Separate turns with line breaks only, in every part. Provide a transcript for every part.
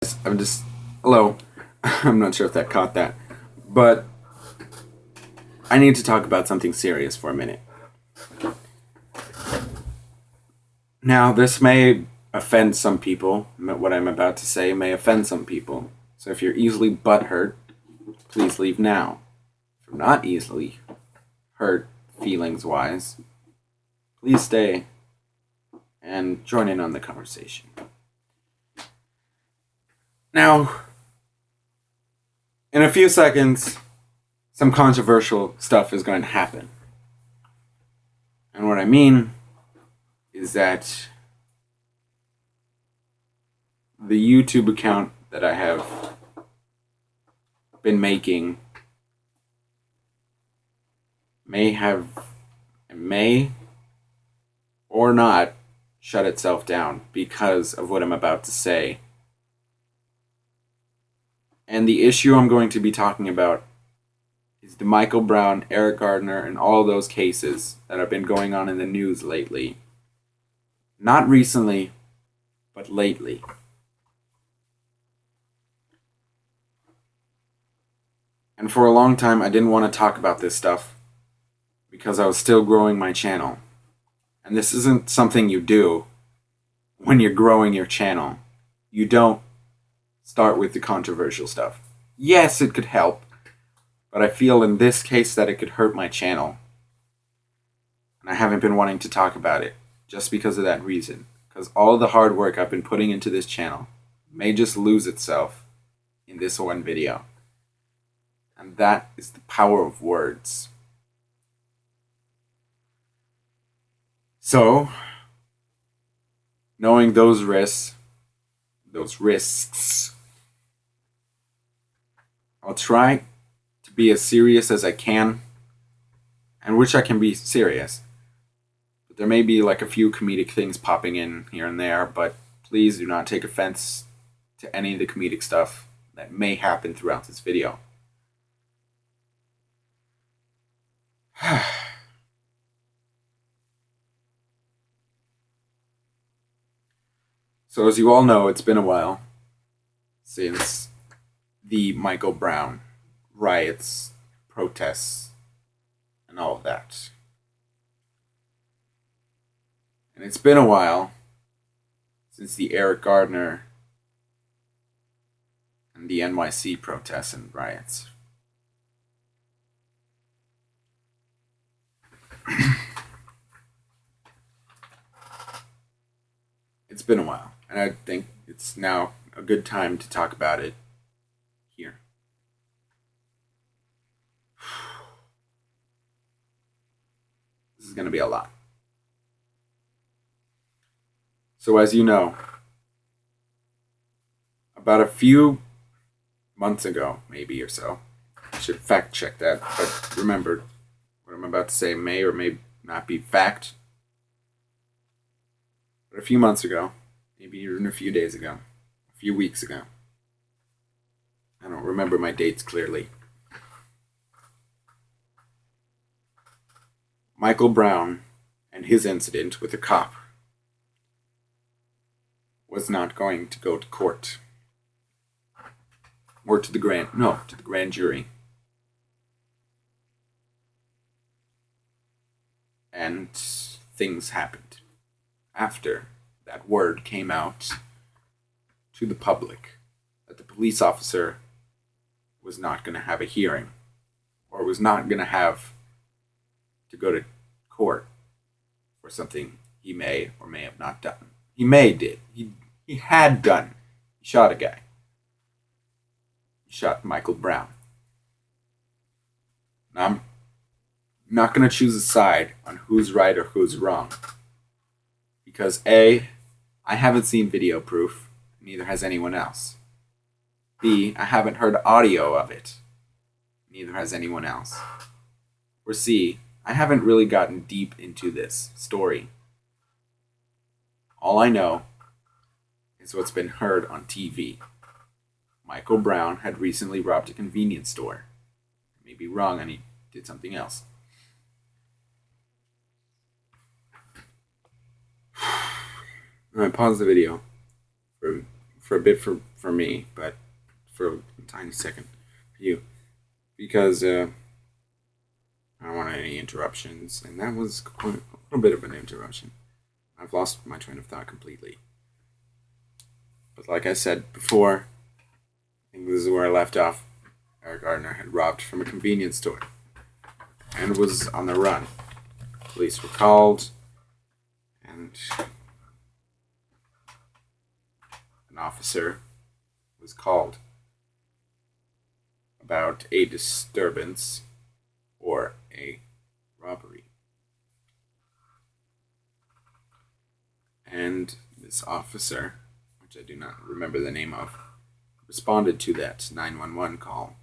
I'm just hello. I'm not sure if that caught that, but I need to talk about something serious for a minute. Now, this may offend some people. What I'm about to say may offend some people. So if you're easily butthurt, please leave now. If you're not easily hurt feelings wise, please stay and join in on the conversation. Now, in a few seconds, some controversial stuff is going to happen. And what I mean is that the YouTube account that I have been making may or not shut itself down because of what I'm about to say. And the issue I'm going to be talking about is the Michael Brown, Eric Gardner, and all those cases that have been going on in the news lately. Not recently, but lately. And for a long time, I didn't want to talk about this stuff because I was still growing my channel. And this isn't something you do when you're growing your channel. You don't start with the controversial stuff. Yes, it could help, but I feel in this case that it could hurt my channel. And I haven't been wanting to talk about it just because of that reason. Because all the hard work I've been putting into this channel may just lose itself in this one video. And that is the power of words. So, knowing those risks, I'll try to be as serious as I can, and which I can be serious. But there may be like a few comedic things popping in here and there, but please do not take offense to any of the comedic stuff that may happen throughout this video. So as you all know, it's been a while since the Michael Brown riots, protests, and all of that. And it's been a while since the Eric Gardner and the NYC protests and riots. It's been a while, and I think it's now a good time to talk about it here. This is going to be a lot. So as you know, about a few months ago, maybe or so, I should fact check that, but remember, what I'm about to say may or may not be fact. But a few months ago, maybe even a few days ago, a few weeks ago, I don't remember my dates clearly, Michael Brown and his incident with a cop was not going to go to court. Or to the grand jury. And things happened after that word came out to the public that the police officer was not going to have a hearing, or was not going to have to go to court for something he may or may have not done. He had done. He shot a guy. He shot Michael Brown. Now, I'm not going to choose a side on who's right or who's wrong. Because A, I haven't seen video proof, neither has anyone else. B, I haven't heard audio of it, neither has anyone else. Or C, I haven't really gotten deep into this story. All I know is what's been heard on TV. Michael Brown had recently robbed a convenience store. I may be wrong and he did something else. I paused the video for a bit for for me, but for a tiny second for you, because I don't want any interruptions, and that was a little bit of an interruption. I've lost my train of thought completely. But like I said before, I think this is where I left off. Eric Gardner had robbed from a convenience store and was on the run. Police were called, and an officer was called about a disturbance or a robbery. And this officer, which I do not remember the name of, responded to that 911 call.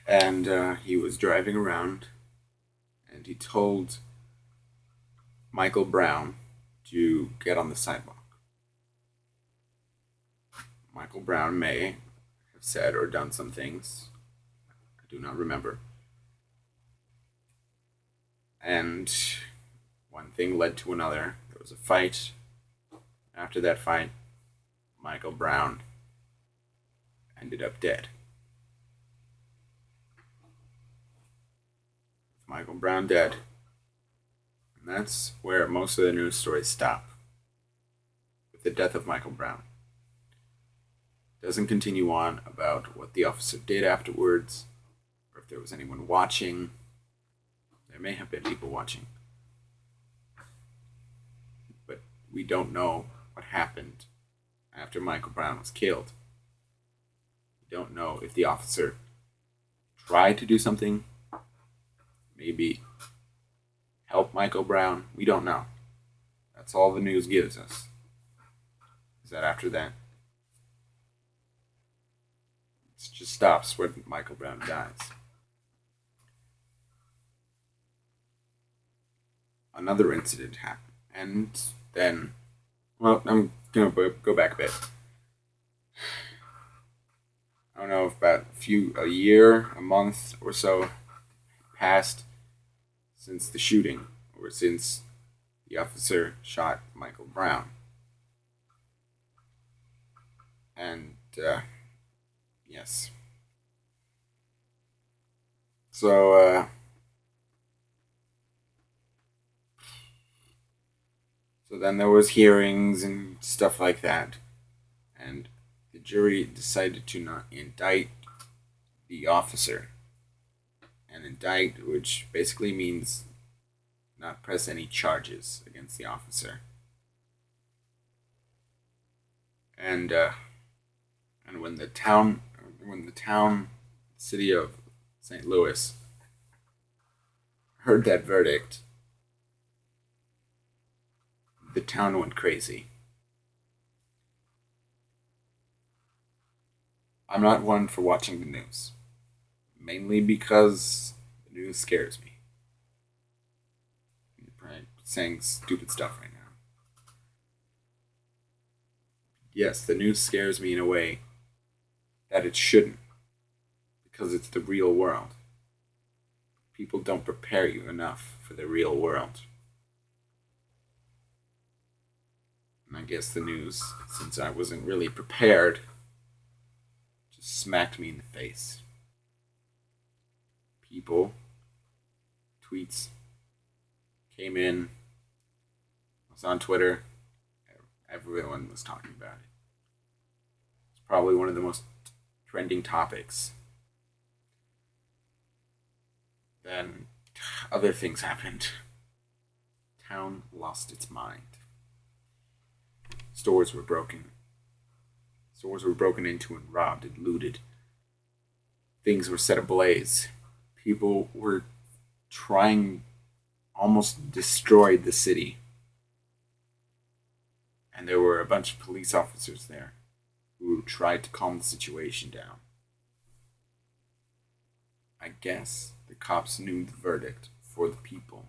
And he was driving around, and he told Michael Brown to get on the sidewalk. Michael Brown may have said or done some things. I do not remember. And one thing led to another. There was a fight. After that fight, Michael Brown ended up dead. Michael Brown dead. And that's where most of the news stories stop. With the death of Michael Brown. It doesn't continue on about what the officer did afterwards, or if there was anyone watching. There may have been people watching. But we don't know what happened after Michael Brown was killed. We don't know if the officer tried to do something, maybe help Michael Brown. We don't know. That's all the news gives us. Is that after that, it just stops when Michael Brown dies. Another incident happened, and then, well, I'm gonna go back a bit. I don't know if about a year, a month or so passed since the shooting, or since the officer shot Michael Brown. And, yes. So then there was hearings and stuff like that. And the jury decided to not indict the officer. And indict, which basically means not press any charges against the officer. And when the city of St. Louis heard that verdict, the town went crazy. I'm not one for watching the news, mainly because the news scares me. I'm probably saying stupid stuff right now. Yes, the news scares me in a way that it shouldn't, because it's the real world. People don't prepare you enough for the real world. And I guess the news, since I wasn't really prepared, just smacked me in the face. People, tweets came in. I was on Twitter. Everyone was talking about it. It's probably one of the most trending topics. Then other things happened. Town lost its mind. Stores were broken. Stores were broken into and robbed and looted. Things were set ablaze. People were trying, almost destroyed the city. And there were a bunch of police officers there who tried to calm the situation down. I guess the cops knew the verdict for the people.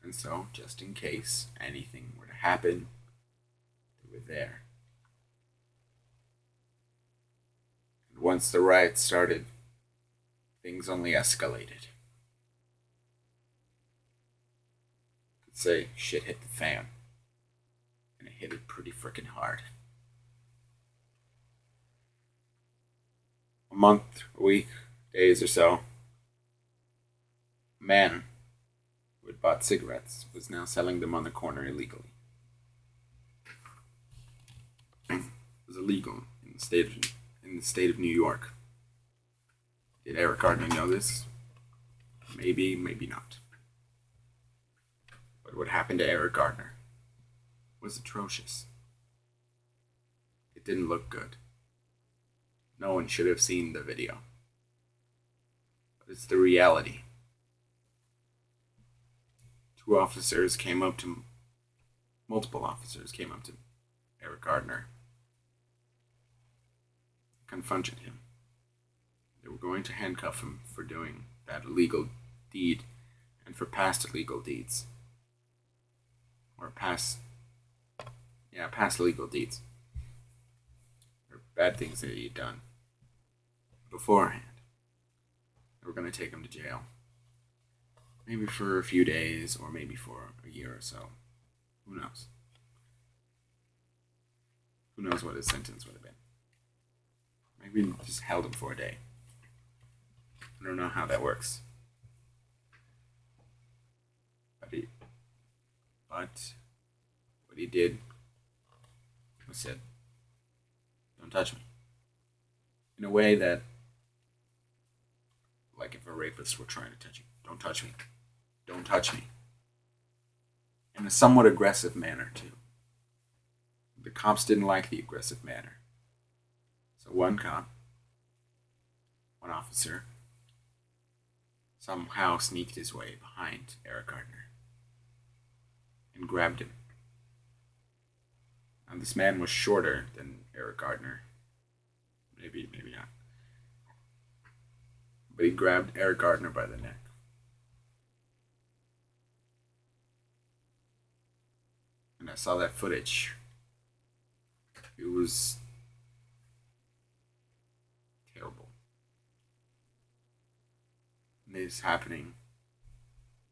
And so, just in case anything were to happen, they were there. And once the riots started, things only escalated. You could say shit hit the fan. And it hit it pretty frickin' hard. a month, a week, days or so, a man who had bought cigarettes was now selling them on the corner illegally. It was illegal in the state of New York. Did Eric Gardner know this? Maybe, maybe not. But what happened to Eric Gardner was atrocious. It didn't look good. No one should have seen the video. But it's the reality. Multiple officers came up to Eric Gardner, confronted him. They were going to handcuff him for doing that illegal deed and for past illegal deeds. Or past illegal deeds. Or bad things that he'd done beforehand. They were going to take him to jail. Maybe for a few days, or maybe for a year or so. Who knows? Who knows what his sentence would have been? Maybe just held him for a day. I don't know how that works. But what he did was said, "Don't touch me." In a way that, like if a rapist were trying to touch you, "Don't touch me. Don't touch me." In a somewhat aggressive manner, too. The cops didn't like the aggressive manner. So one officer, somehow sneaked his way behind Eric Gardner and grabbed him. Now, this man was shorter than Eric Gardner. Maybe not. But he grabbed Eric Gardner by the neck. And I saw that footage. It was terrible. And this is happening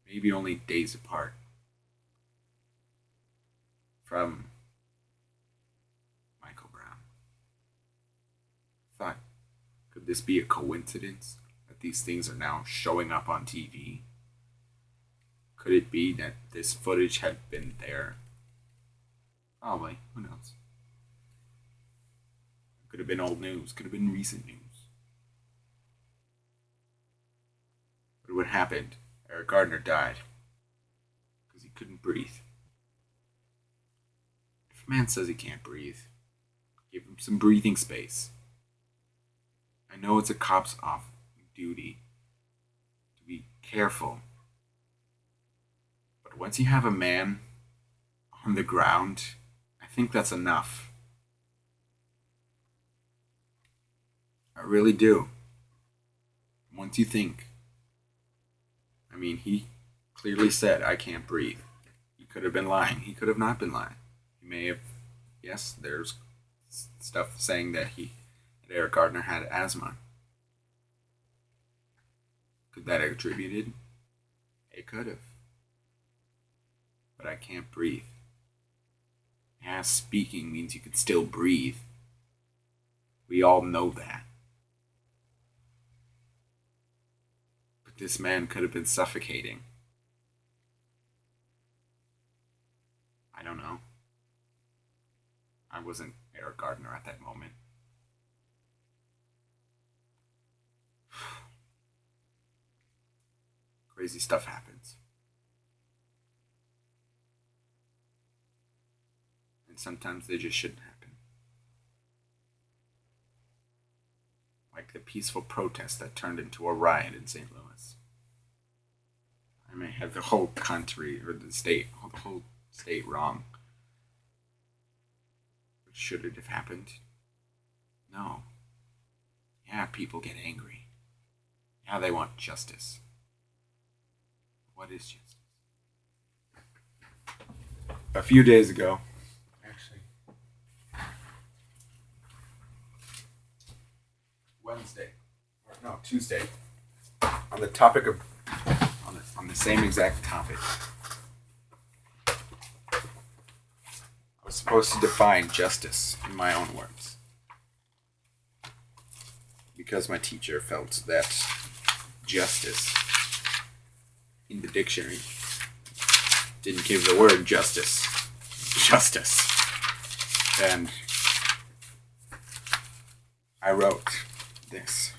maybe only days apart from Michael Brown. I thought, could this be a coincidence that these things are now showing up on TV? Could it be that this footage had been there? Probably. Who knows? Could have been old news. Could have been recent news. But what happened? Eric Gardner died because he couldn't breathe. If a man says he can't breathe, give him some breathing space. I know it's a cop's off duty to be careful, but once you have a man on the ground, I think that's enough. I really do. Once you think, he clearly said, "I can't breathe." He could have been lying. He could have not been lying. He may have, yes, there's stuff saying that Eric Gardner had asthma. Could that have attributed? It could have. But I can't breathe. Yeah, speaking means you can still breathe. We all know that. But this man could have been suffocating. I don't know. I wasn't Eric Gardner at that moment. Crazy stuff happens. And sometimes they just shouldn't happen. Like the peaceful protest that turned into a riot in St. Louis. I may have the whole country or the whole state wrong. But should it have happened? No. Yeah, people get angry. Yeah, they want justice. What is justice? A few days ago, Tuesday, on the topic of, on the same exact topic, I was supposed to define justice in my own words. because my teacher felt that justice in the dictionary didn't give the word justice. And I wrote this.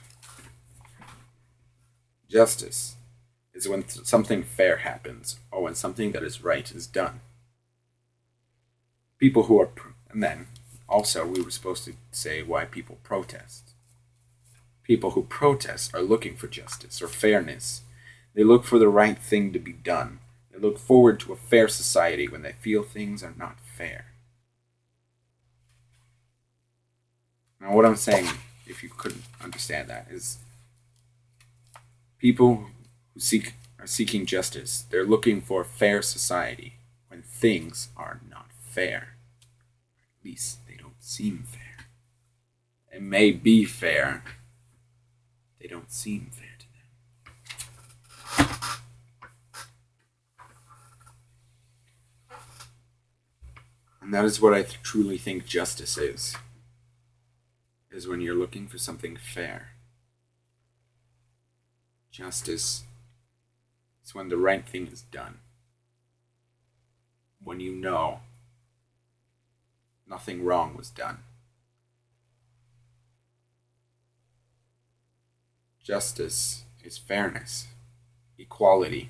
Justice is when something fair happens, or when something that is right is done. People who are, and then also we were supposed to say why people protest. People who protest are looking for justice or fairness. They look for the right thing to be done. They look forward to a fair society when they feel things are not fair. Now, what I'm saying, if you couldn't understand that, is people who are seeking justice. They're looking for a fair society when things are not fair. At least they don't seem fair. It may be fair. They don't seem fair to them. And that is what I truly think justice is when you're looking for something fair. Justice is when the right thing is done. When you know nothing wrong was done. Justice is fairness, equality.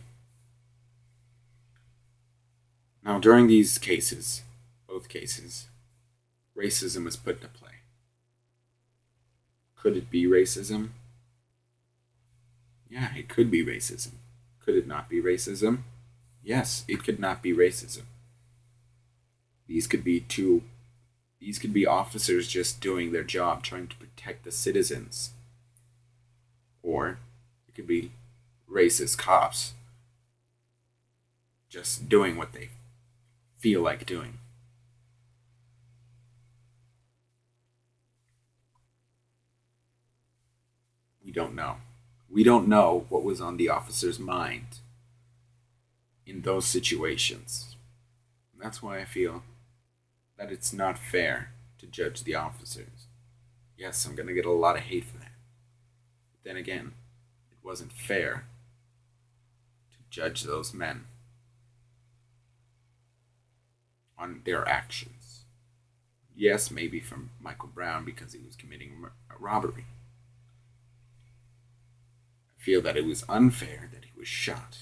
Now, during these cases, both cases, racism is put into play. Could it be racism? Yeah, it could be racism. Could it not be racism? Yes, it could not be racism. These could be officers just doing their job, trying to protect the citizens. Or it could be racist cops just doing what they feel like doing. We don't know. We don't know what was on the officer's mind in those situations. And that's why I feel that it's not fair to judge the officers. Yes, I'm going to get a lot of hate for that. But then again, it wasn't fair to judge those men on their actions. Yes, maybe from Michael Brown because he was committing a robbery. I feel that it was unfair that he was shot.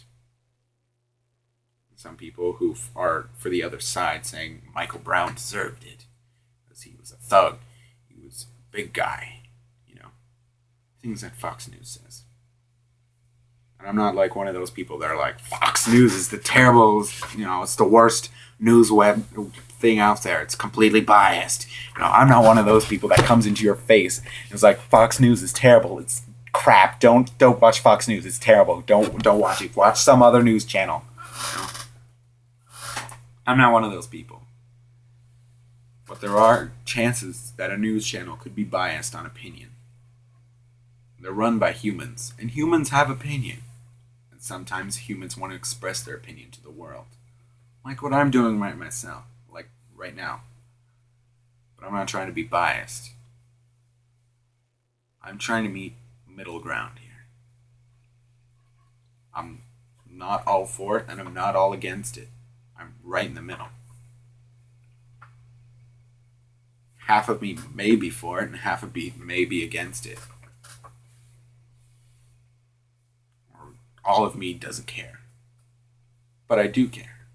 Some people who are for the other side saying Michael Brown deserved it because he was a thug, he was a big guy, things that Fox News says. And I'm not like one of those people that are like, Fox News is the terrible, it's the worst news web thing out there. It's completely biased. I'm not one of those people that comes into your face and is like, Fox News is terrible. It's crap. Don't watch Fox News. It's terrible. Don't watch it. Watch some other news channel. I'm not one of those people. But there are chances that a news channel could be biased on opinion. They're run by humans, and humans have opinion. And sometimes humans want to express their opinion to the world. Like what I'm doing right myself, like right now. But I'm not trying to be biased. I'm trying to meet middle ground here. I'm not all for it, and I'm not all against it. I'm right in the middle. Half of me may be for it, and half of me may be against it. Or all of me doesn't care. But I do care.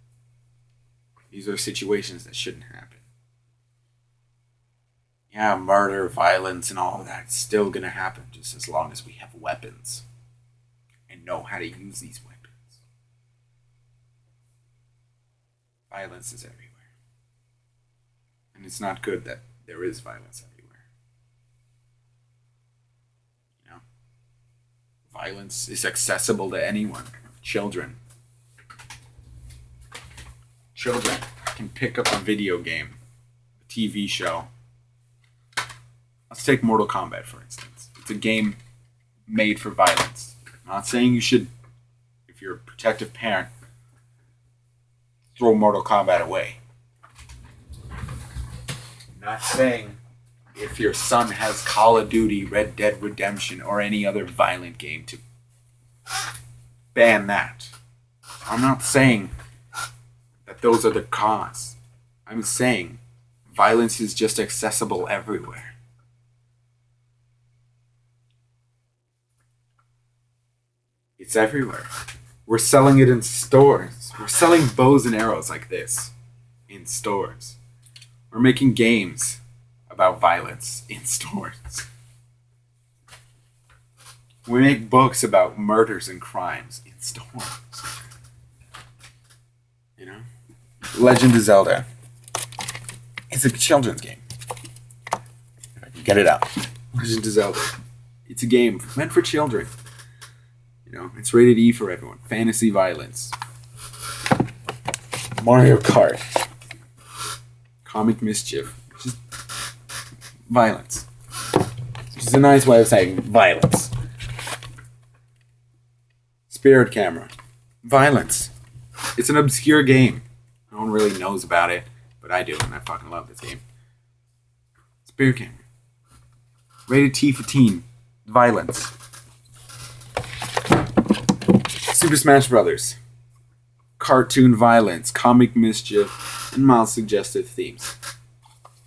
These are situations that shouldn't happen. Yeah, murder, violence, and all of that's still gonna happen just as long as we have weapons and know how to use these weapons. Violence is everywhere. And it's not good that there is violence everywhere. Violence is accessible to anyone. Children. Children can pick up a video game, a TV show. Let's take Mortal Kombat, for instance. It's a game made for violence. I'm not saying you should, if you're a protective parent, throw Mortal Kombat away. I'm not saying it if your son has Call of Duty, Red Dead Redemption, or any other violent game, to ban that. I'm not saying that those are the cause. I'm saying violence is just accessible everywhere. It's everywhere. We're selling it in stores. We're selling bows and arrows like this in stores. We're making games about violence in stores. We make books about murders and crimes in stores. You know? Legend of Zelda. It's a children's game. If I can get it out. Legend of Zelda. It's a game meant for children. You know, it's rated E for everyone. Fantasy violence. Mario Kart. Comic mischief. Just violence. Which is a nice way of saying violence. Spirit Camera. Violence. It's an obscure game. No one really knows about it, but I do, and I fucking love this game. Spirit Camera. Rated T for teen. Violence. Super Smash Brothers. Cartoon violence, comic mischief, and mild suggestive themes.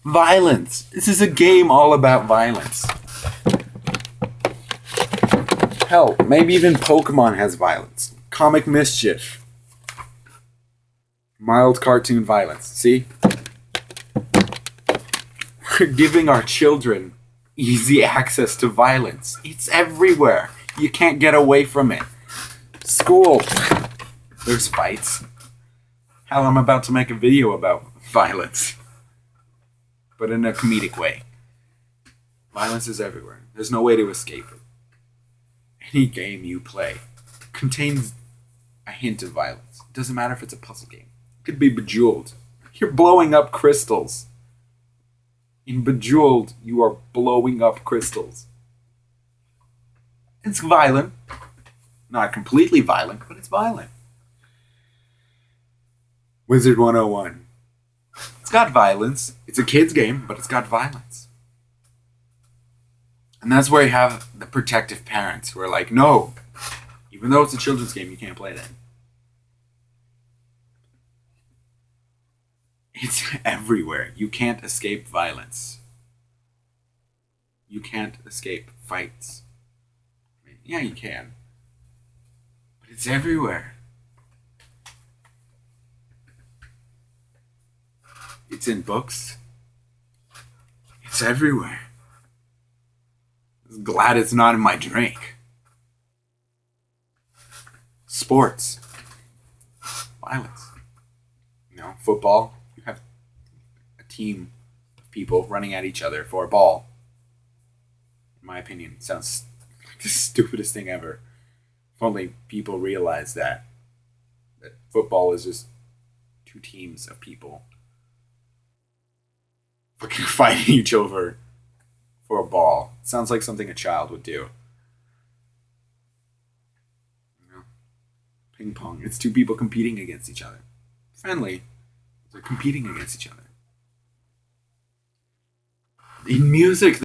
Violence. This is a game all about violence. Hell, maybe even Pokemon has violence. Comic mischief. Mild cartoon violence. See? We're giving our children easy access to violence. It's everywhere. You can't get away from it. School. There's fights. Hell, I'm about to make a video about violence. But in a comedic way. Violence is everywhere. There's no way to escape it. Any game you play contains a hint of violence. It doesn't matter if it's a puzzle game. It could be Bejeweled. You're blowing up crystals. In Bejeweled, you are blowing up crystals. It's violent. Not completely violent, but it's violent. Wizard 101. It's got violence. It's a kid's game, but it's got violence. And that's where you have the protective parents who are like, no, even though it's a children's game, you can't play that. It's everywhere. You can't escape violence. You can't escape fights. I mean, yeah, you can. But it's everywhere. It's in books. It's everywhere. I'm glad it's not in my drink. Sports. Violence. You know, football. You have a team of people running at each other for a ball. In my opinion, it sounds like the stupidest thing ever. If only people realize that football is just two teams of people fucking fighting each other for a ball. It sounds like something a child would do. You know? Ping pong. It's two people competing against each other. Friendly. They're competing against each other. In music,